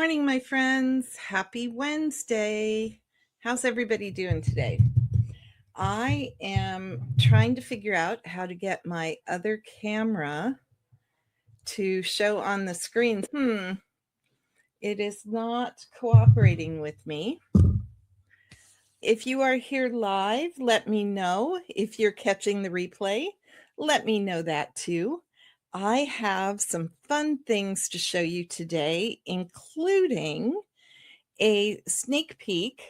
Morning, my friends. Happy Wednesday. How's everybody doing today? I am trying to figure out how to get my other camera to show on the screen. It is not cooperating with me. If you are here live, let me know. If you're catching the replay, let me know that too. I have some fun things to show you today, including a sneak peek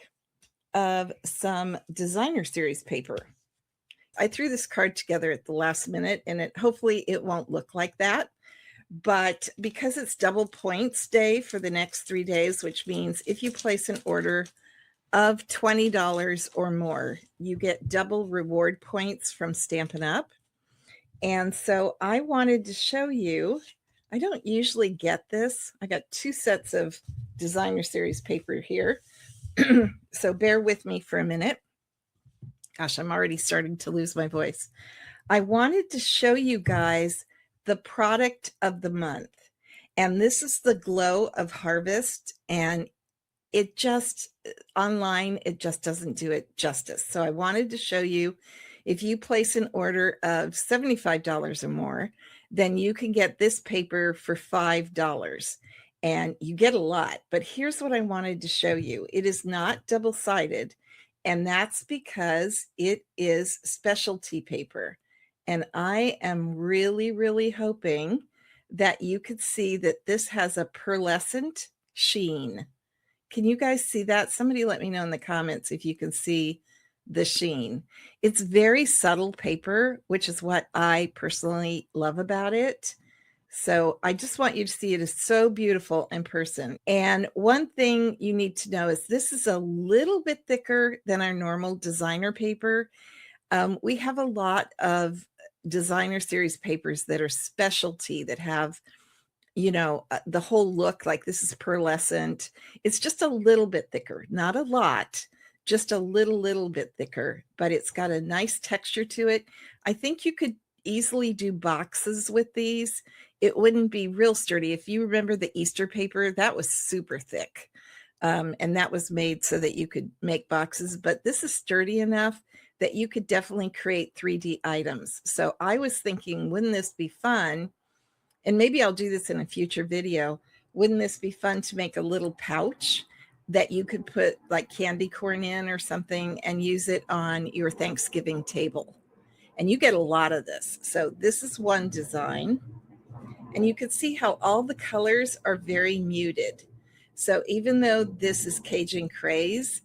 of some designer series paper. I threw this card together at the last minute and hopefully it won't look like that. But because it's double points day for the next 3 days, which means if you place an order of $20 or more, you get double reward points from Stampin' Up. And so I wanted to show you, I don't usually get this. I got 2 sets of designer series paper here. So bear with me for a minute. Gosh, I'm already starting to lose my voice. I wanted to show you guys the product of the month. And this is the Glow of Harvest. And it just, online, it just doesn't do it justice. So I wanted to show you, if you place an order of $75 or more, then you can get this paper for $5. And you get a lot, but here's what I wanted to show you. It is not double-sided, and that's because it is specialty paper. And I am really, really hoping that you could see that this has a pearlescent sheen. Can you guys see that? Somebody let me know in the comments if you can see the sheen. It's very subtle paper, which is what I personally love about it. So I just want you to see it is so beautiful in person. And one thing you need to know is this is a little bit thicker than our normal designer paper. We have a lot of designer series papers that are specialty, that have, you know, the whole look, like this is pearlescent. It's just a little bit thicker, not a lot, just a little bit thicker, but it's got a nice texture to it. I think you could easily do boxes with these. It wouldn't be real sturdy. If you remember the Easter paper, that was super thick. And that was made so that you could make boxes, but this is sturdy enough that you could definitely create 3D items. So I was thinking, wouldn't this be fun? And maybe I'll do this in a future video. Wouldn't this be fun to make a little pouch that you could put like candy corn in or something and use it on your Thanksgiving table? And you get a lot of this. So this is one design. And you can see how all the colors are very muted. So even though this is 𝐾𝐨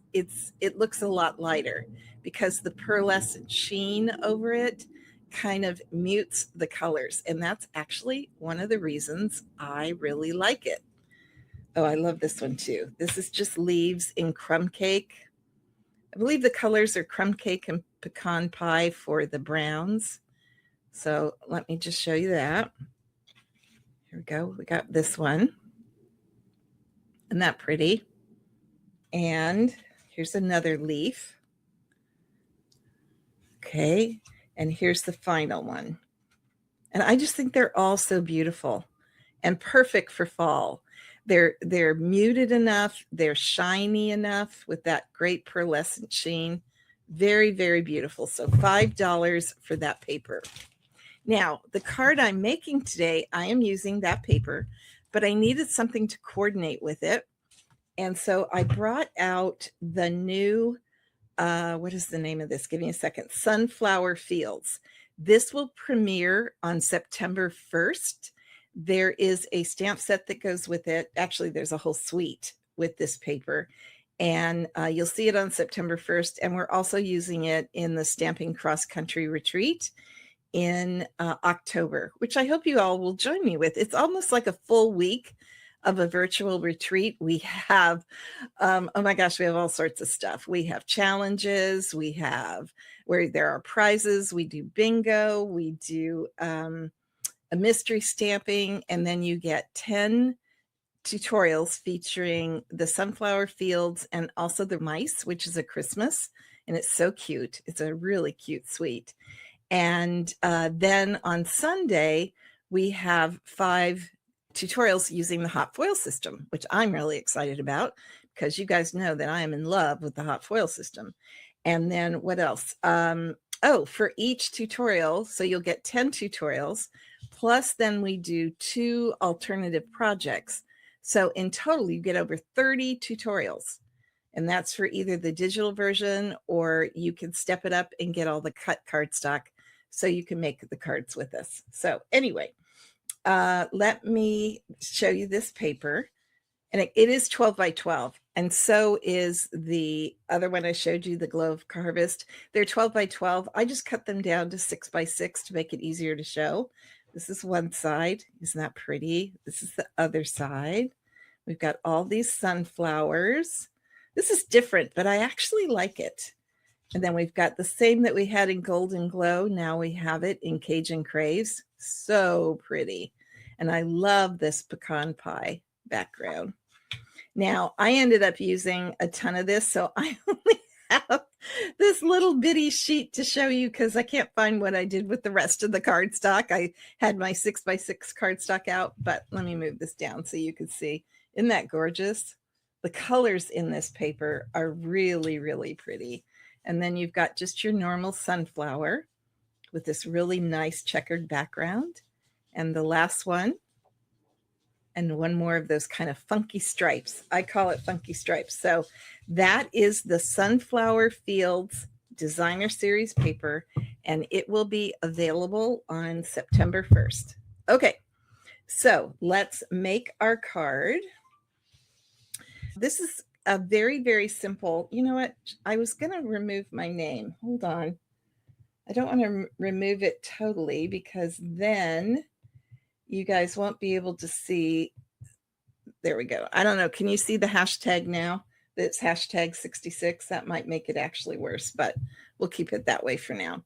it looks a lot lighter because the pearlescent sheen over it kind of mutes the colors. And that's actually one of the reasons I really like it. Oh, I love this one too. This is just leaves in crumb cake. I believe the colors are crumb cake and pecan pie for the browns. So let me just show you that. Here we go. We got this one. Isn't that pretty? And here's another leaf. Okay. And here's the final one. And I just think they're all so beautiful and perfect for fall. They're muted enough. They're shiny enough with that great pearlescent sheen. Very, very beautiful. So $5 for that paper. Now, the card I'm making today, I am using that paper, but I needed something to coordinate with it. And so I brought out the new, what is the name of this? Give me a second. Sunflower Fields. This will premiere on September 1st. There is a stamp set that goes with it. Actually, there's a whole suite with this paper. And you'll see it on September 1st. And we're also using it in the Stamping Cross Country Retreat in October, which I hope you all will join me with. It's almost like a full week of a virtual retreat. We have, oh my gosh, we have all sorts of stuff. We have challenges. We have where there are prizes. We do bingo. We do a mystery stamping. And then you get 10 tutorials featuring the sunflower fields and also the mice, which is a Christmas. And it's so cute. It's a really cute suite. And then on Sunday, we have 5 tutorials using the hot foil system, which I'm really excited about because you guys know that I am in love with the hot foil system. And then what else? Oh, for each tutorial, so you'll get 10 tutorials, plus then we do 2 alternative projects. So in total, you get over 30 tutorials. And that's for either the digital version, or you can step it up and get all the cut cardstock so you can make the cards with us. So anyway, let me show you this paper. And it is 12 by 12. And so is the other one I showed you, the Glow of Harvest. They're 12 by 12. I just cut them down to 6 by 6 to make it easier to show. This is one side. Isn't that pretty? This is the other side. We've got all these sunflowers. This is different, but I actually like it. And then we've got the same that we had in Golden Glow. Now we have it in Cajun Craze. So pretty. And I love this pecan pie background. Now, I ended up using a ton of this, so I only have this little bitty sheet to show you because I can't find what I did with the rest of the cardstock. I had my 6 by 6 cardstock out, but let me move this down so you can see. Isn't that gorgeous? The colors in this paper are really, really pretty. And then you've got just your normal sunflower with this really nice checkered background. And the last one, and one more of those kind of funky stripes. I call it funky stripes. So that is the Sunflower Fields Designer Series paper, and it will be available on September 1st. Okay, so let's make our card. This is a very, very simple, you know what? I was going to remove my name. Hold on. I don't want to remove it totally because then you guys won't be able to see. There we go. I don't know. Can you see the hashtag now? That's hashtag 66. That might make it actually worse, but we'll keep it that way for now.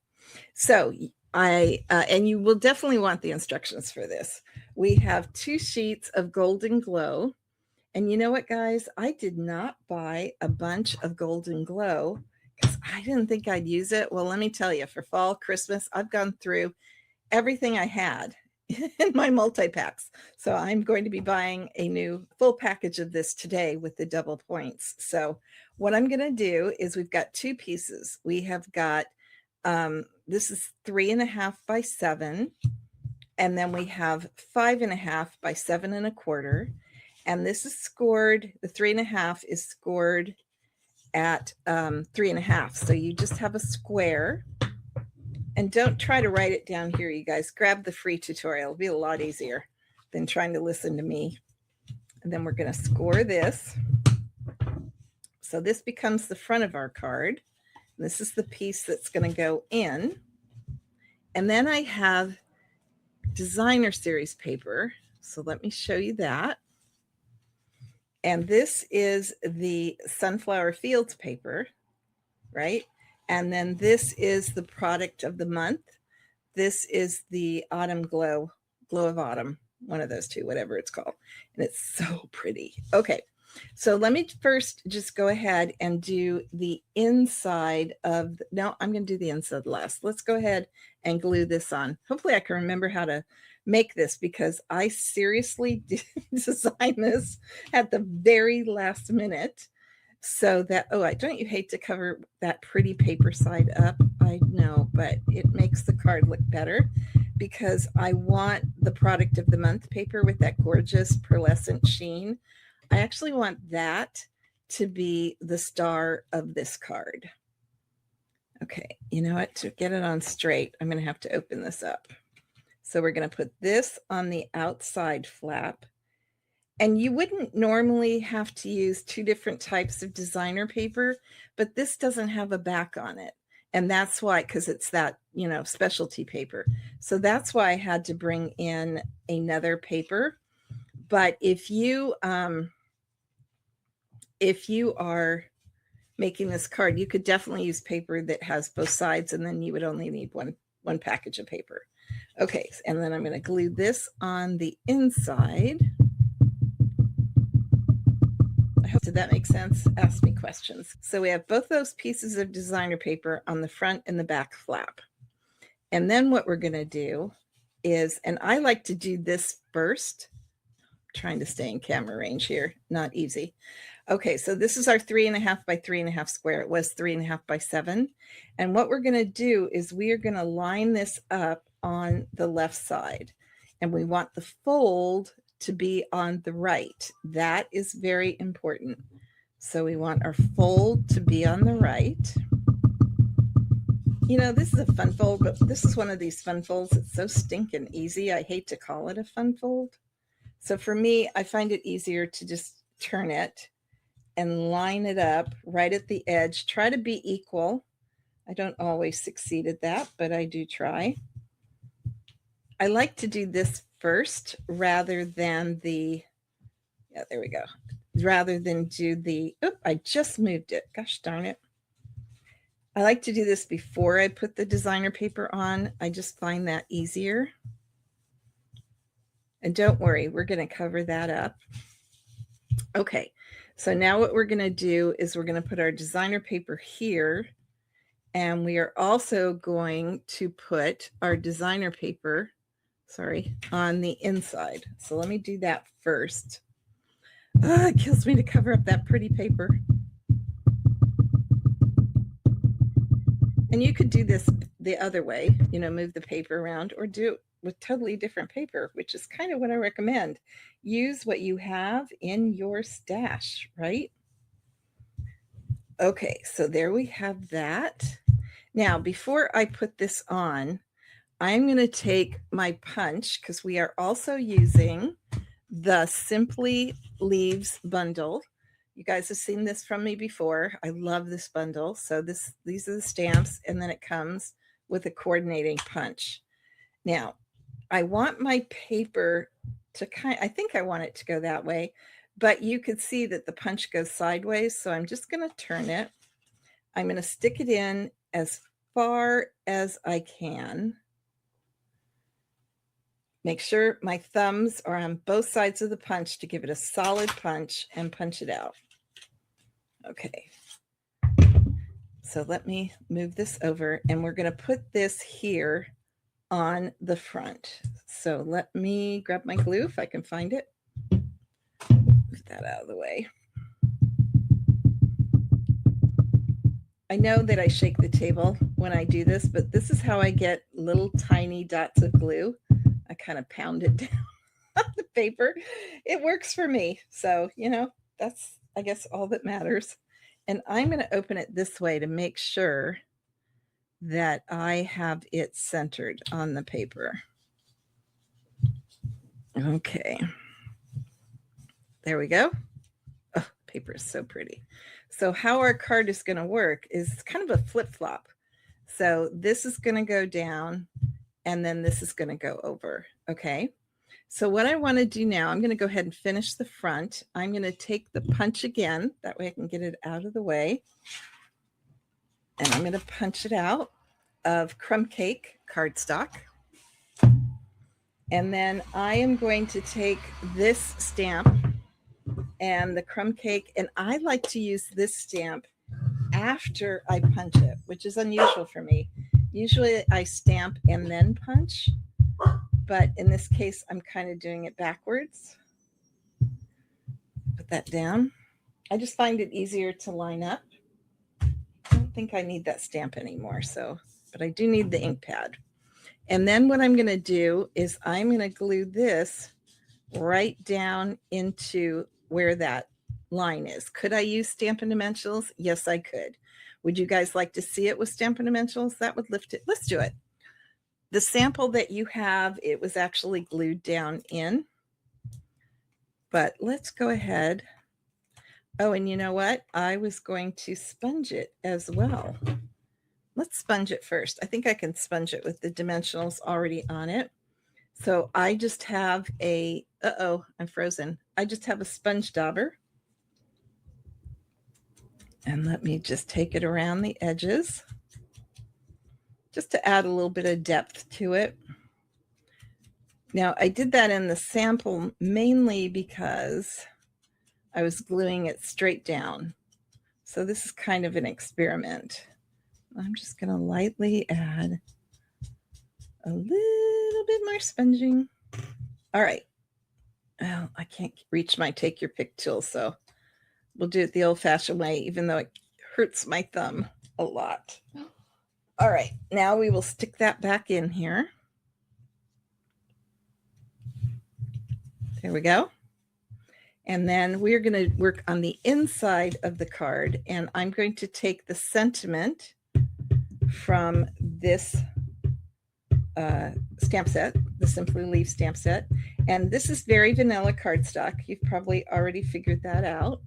So and you will definitely want the instructions for this. We have 2 sheets of Golden Glow. And you know what, guys? I did not buy a bunch of Golden Glow because I didn't think I'd use it. Well, let me tell you, for fall, Christmas, I've gone through everything I had in my multi-packs. So I'm going to be buying a new full package of this today with the double points. So what I'm going to do is we've got 2 pieces. We have got, this is 3.5 by 7. And then we have 5.5 by 7 1/4. And this is scored, the 3.5 is scored at 3.5. So you just have a square. And don't try to write it down here, you guys. Grab the free tutorial. It'll be a lot easier than trying to listen to me. And then we're going to score this. So this becomes the front of our card. This is the piece that's going to go in. And then I have Designer Series paper. So let me show you that. And this is the Sunflower Fields paper, right? And then this is the product of the month. This is the Autumn Glow of Autumn, one of those 2, whatever it's called. And it's so pretty. Okay, so let me first just go ahead and do the inside of, no, I'm going to do the inside last. Let's go ahead and glue this on. Hopefully I can remember how to make this because I seriously did design this at the very last minute. So that, oh, don't you hate to cover that pretty paper side up? I know, but it makes the card look better because I want the product of the month paper with that gorgeous pearlescent sheen. I actually want that to be the star of this card. Okay, you know what? To get it on straight, I'm going to have to open this up. So we're going to put this on the outside flap. And you wouldn't normally have to use 2 different types of designer paper, but this doesn't have a back on it. And that's why, because it's that, you know, specialty paper. So that's why I had to bring in another paper. But if you are making this card, you could definitely use paper that has both sides, and then you would only need one package of paper. Okay, and then I'm going to glue this on the inside. Did that make sense? Ask me questions. So we have both those pieces of designer paper on the front and the back flap. And then what we're going to do is, and I like to do this first. trying to stay in camera range here. Not easy. Okay, so this is our 3.5 by 3.5 square. It was 3.5 by 7. And what we're going to do is we are going to line this up on the left side. And we want the fold to be on the right. That is very important. So we want our fold to be on the right. You know, this is a fun fold, but this is one of these fun folds. It's so stinking easy. I hate to call it a fun fold. So for me, I find it easier to just turn it and line it up right at the edge. Try to be equal. I don't always succeed at that, but I do try. I like to do this first rather than the, yeah, there we go. Rather than do the, oop, I just moved it. Gosh darn it. I like to do this before I put the designer paper on. I just find that easier. And don't worry, we're going to cover that up. Okay, so now what we're going to do is we're going to put our designer paper here. And we are also going to put our designer paper, on the inside. So let me do that first. Oh, it kills me to cover up that pretty paper. And you could do this the other way, you know, move the paper around, or do it with totally different paper, which is kind of what I recommend. Use what you have in your stash, right? Okay, so there we have that. Now, before I put this on, I'm going to take my punch, because we are also using the Simply Leaves bundle. You guys have seen this from me before. I love this bundle. So these are the stamps, and then it comes with a coordinating punch. Now, I want my paper to I think I want it to go that way, but you could see that the punch goes sideways. So I'm just going to turn it. I'm going to stick it in as far as I can. Make sure my thumbs are on both sides of the punch to give it a solid punch, and punch it out. Okay. So let me move this over, and we're going to put this here on the front. So let me grab my glue if I can find it. Move that out of the way. I know that I shake the table when I do this, but this is how I get little tiny dots of glue. I kind of pound it down on the paper. It works for me. So, you know, that's, I guess, all that matters. And I'm going to open it this way to make sure that I have it centered on the paper. Okay. There we go. Oh, paper is so pretty. So how our card is going to work is kind of a flip-flop. So this is going to go down, and then this is going to go over. Okay. So what I want to do now, I'm going to go ahead and finish the front. I'm going to take the punch again. That way I can get it out of the way. And I'm going to punch it out of crumb cake cardstock. And then I am going to take this stamp and the crumb cake, and I like to use this stamp after I punch it, which is unusual for me. Usually I stamp and then punch, but in this case I'm kind of doing it backwards. Put that down. I just find it easier to line up. I don't think I need that stamp anymore, but I do need the ink pad. And then what I'm going to do is I'm going to glue this right down into where that line is. Could I use Stampin' Dimensionals? Yes, I could. Would you guys like to see it with Stampin' Dimensionals? That would lift it. Let's do it. The sample that you have, it was actually glued down in. But let's go ahead. Oh, and you know what? I was going to sponge it as well. Let's sponge it first. I think I can sponge it with the dimensionals already on it. So I just have a, I'm frozen. I just have a sponge dauber. And let me just take it around the edges, just to add a little bit of depth to it. Now, I did that in the sample mainly because I was gluing it straight down. So this is kind of an experiment. I'm just going to lightly add a little bit more sponging. All right. Well, I can't reach my take your pick tool, so we'll do it the old-fashioned way, even though it hurts my thumb a lot. All right, now we will stick that back in here. There we go. And then we're going to work on the inside of the card, and I'm going to take the sentiment from this stamp set, the Simply Leaf stamp set. And this is very vanilla cardstock. You've probably already figured that out.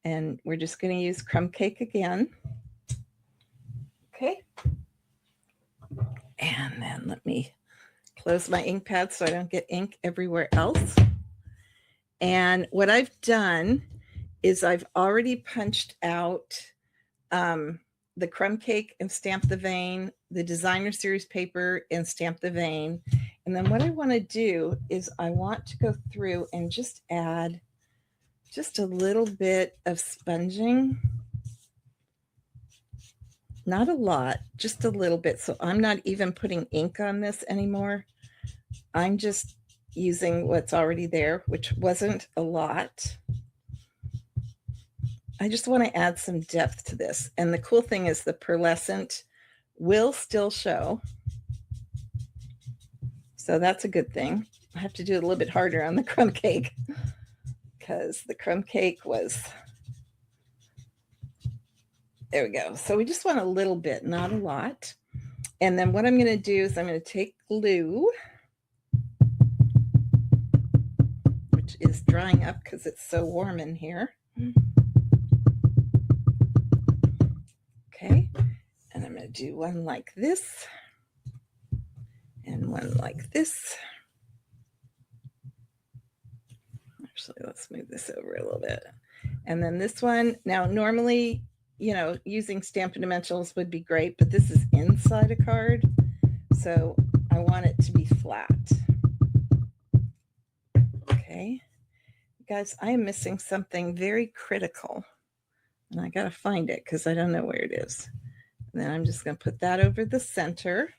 And we're just going to use crumb cake again. Okay. And then let me close my ink pad so I don't get ink everywhere else. And what I've done is I've already punched out the crumb cake and Stamp the Vein, the designer series paper and Stamp the Vein. And then what I want to do is I want to go through and just add just a little bit of sponging. Not a lot, just a little bit. So I'm not even putting ink on this anymore. I'm just using what's already there, which wasn't a lot. I just want to add some depth to this. And the cool thing is the pearlescent will still show. So that's a good thing. I have to do it a little bit harder on the crumb cake because the crumb cake was, there we go. So we just want a little bit, not a lot. And then what I'm going to do is I'm going to take glue, which is drying up because it's so warm in here. Okay, and I'm going to do one like this and one like this. Actually, let's move this over a little bit. And then this one, now normally, you know, using Stampin' Dimensionals would be great, but this is inside a card, so I want it to be flat. Okay, guys, I am missing something very critical. And I got to find it because I don't know where it is. And then I'm just going to put that over the center.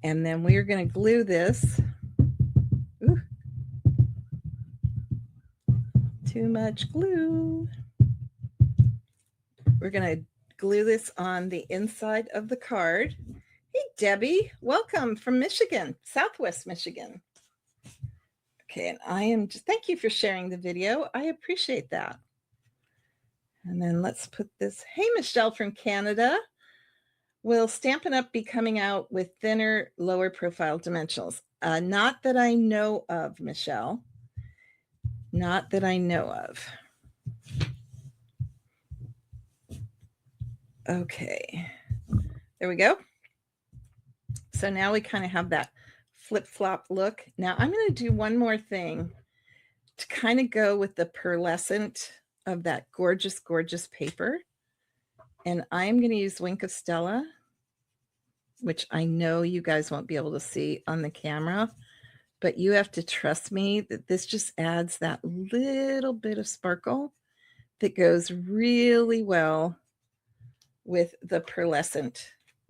And then we are going to glue this. Ooh, too much glue. We're going to glue this on the inside of the card. Hey, Debbie, welcome from Michigan, Southwest Michigan. Okay, and I am just, thank you for sharing the video. I appreciate that. And then let's put this. Hey, Michelle from Canada. Will Stampin' Up! Be coming out with thinner, lower profile dimensionals? Not that I know of, Michelle. Not that I know of. Okay, there we go. So now we kind of have that flip-flop look. Now I'm going to do one more thing to kind of go with the pearlescent of that gorgeous, gorgeous paper. And I am going to use Wink of Stella, which I know you guys won't be able to see on the camera, but you have to trust me that this just adds that little bit of sparkle that goes really well with the pearlescent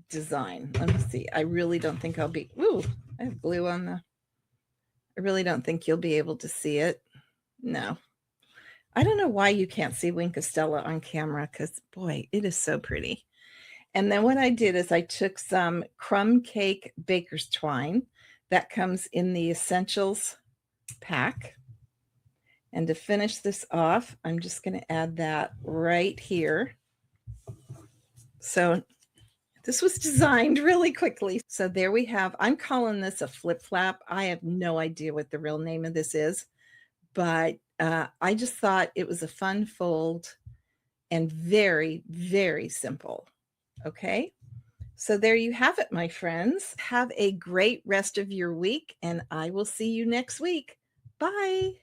design. Let me see. I really don't think I'll be, ooh, I have glue on the, I really don't think you'll be able to see it. No. I don't know why you can't see Wink of Stella on camera because, boy, it is so pretty. And then what I did is I took some crumb cake baker's twine that comes in the Essentials pack. And to finish this off, I'm just going to add that right here. So this was designed really quickly. So there we have, I'm calling this a flip flap. I have no idea what the real name of this is, but I just thought it was a fun fold and very, very simple. Okay, so there you have it, my friends. Have a great rest of your week, and I will see you next week. Bye.